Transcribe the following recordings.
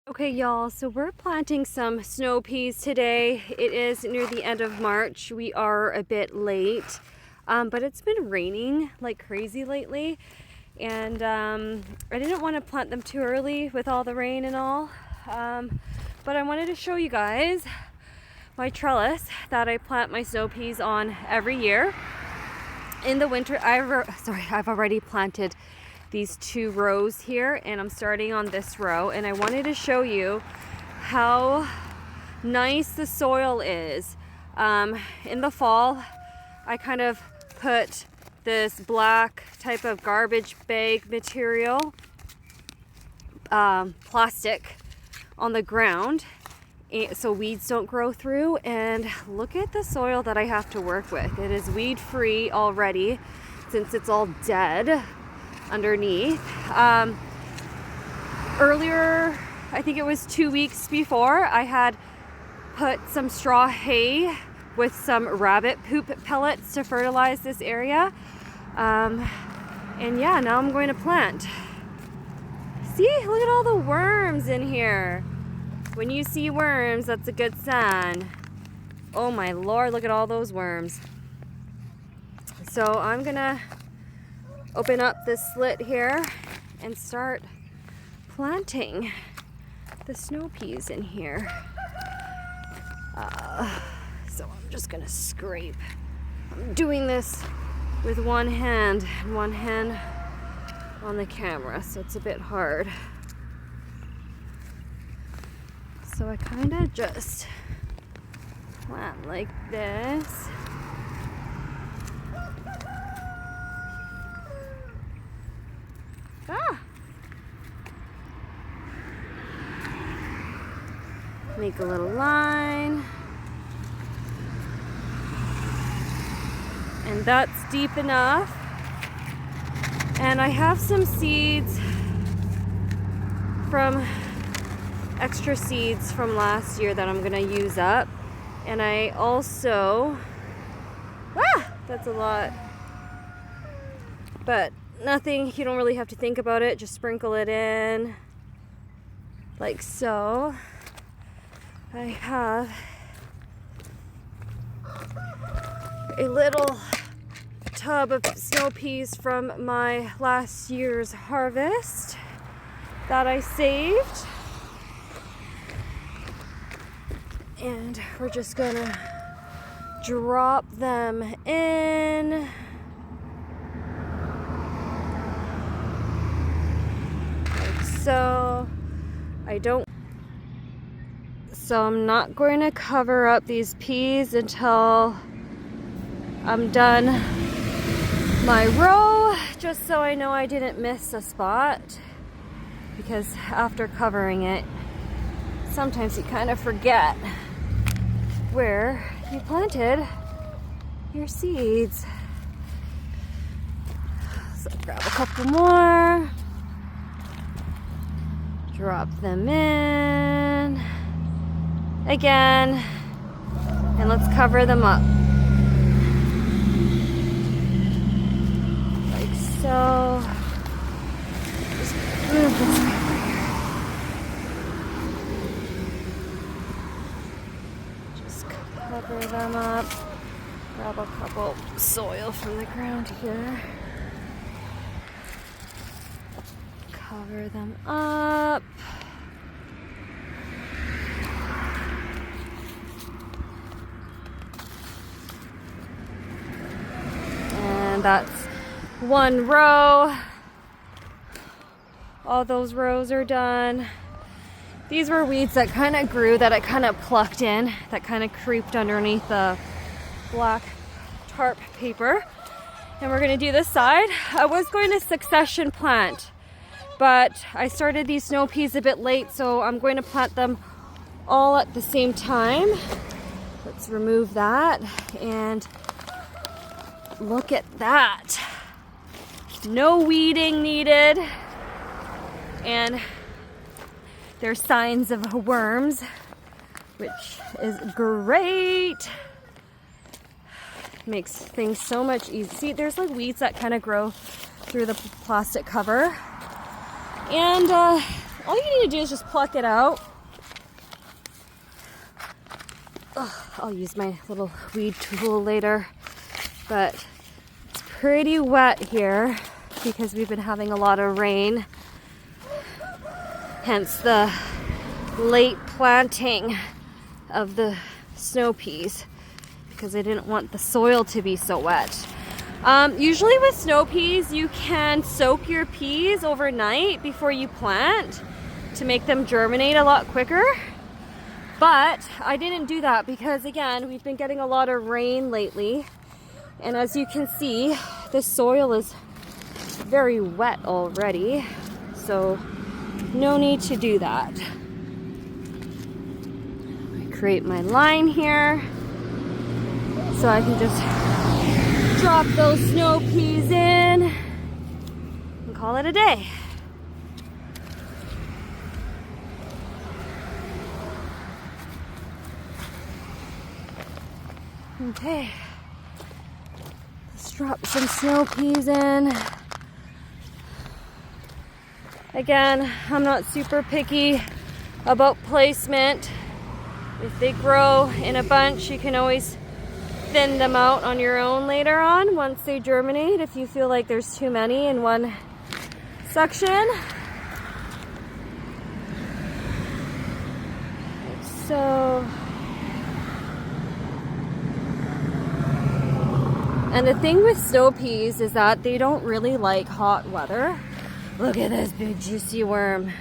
Okay, y'all, so we're planting some snow peas today. It is near the end of March. We are a bit late, but it's been raining like crazy lately. And I didn't want to plant them too early with all the rain and all. But I wanted to show you guys my trellis that I plant my snow peas on every year. In the winter, I've already planted these 2 rows here, and I'm starting on this row, and I wanted to show you how nice the soil is. In the fall, I kind of put this black type of garbage bag material, plastic, on the ground so weeds don't grow through, and look at the soil that I have to work with. It is weed free already since it's all dead underneath. Earlier, I think it was 2 weeks before, I had put some straw hay with some rabbit poop pellets to fertilize this area. And yeah, now I'm going to plant. See, look at all the worms in here. When you see worms, that's a good sign. Oh my Lord, look at all those worms. So I'm gonna open up this slit here and start planting the snow peas in here. So I'm just gonna scrape. I'm doing this with one hand and one hand on the camera, so it's a bit hard. So I kind of just plant like this. Make a little line. And that's deep enough. And I have some seeds from extra seeds from last year that I'm gonna use up. And I also, that's a lot. But nothing, you don't really have to think about it. Just sprinkle it in like so. I have a little tub of snow peas from my last year's harvest that I saved. And we're just gonna drop them in. Like so. So I'm not going to cover up these peas until I'm done my row, just so I know I didn't miss a spot. Because after covering it, sometimes you kind of forget where you planted your seeds. So grab a couple more, drop them in again, and let's cover them up like so. Just move this paper here. Just cover them up. Grab a couple soil from the ground here. Cover them up. And that's one row. All those rows are done. These were weeds that kind of grew, that I kind of plucked in, that kind of creeped underneath the black tarp paper. And we're gonna do this side. I was going to succession plant, but I started these snow peas a bit late, so I'm going to plant them all at the same time. Let's remove that, and look at that. No weeding needed. And there's signs of worms, which is great. Makes things so much easier. See, there's like weeds that kind of grow through the plastic cover. And all you need to do is just pluck it out. Ugh, I'll use my little weed tool later, but it's pretty wet here because we've been having a lot of rain, hence the late planting of the snow peas, because I didn't want the soil to be so wet. Usually with snow peas, you can soak your peas overnight before you plant to make them germinate a lot quicker. But I didn't do that because, again, we've been getting a lot of rain lately. And as you can see, the soil is very wet already. So no need to do that. I create my line here so I can just drop those snow peas in and call it a day. Okay, let's drop some snow peas in. Again, I'm not super picky about placement. If they grow in a bunch, you can always thin them out on your own later on once they germinate if you feel like there's too many in one section. So, and the thing with snow peas is that they don't really like hot weather. Look at this big juicy worm.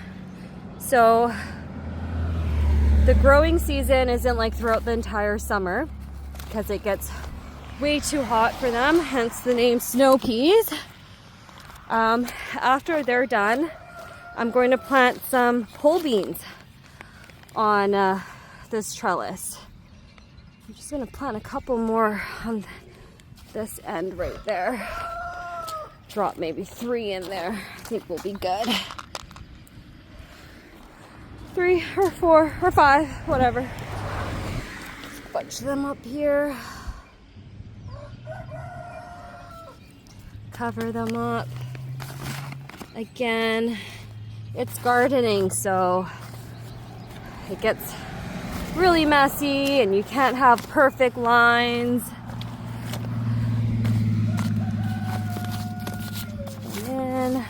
So the growing season isn't like throughout the entire summer because it gets way too hot for them, hence the name snow peas. After they're done, I'm going to plant some pole beans on this trellis. I'm just going to plant a couple more on this end right there. Drop maybe 3 in there. I think we'll be good. 3 or 4 or 5, whatever. Bunch them up here. Cover them up. Again, it's gardening, so it gets really messy and you can't have perfect lines. And then,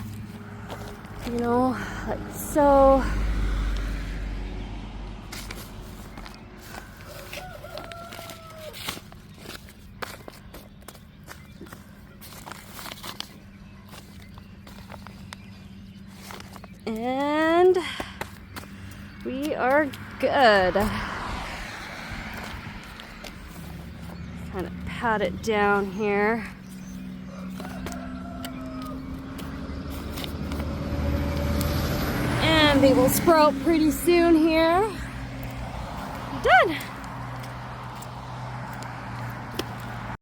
you know, like so. And we are good. Kind of pat it down here. And they will sprout pretty soon here. Done.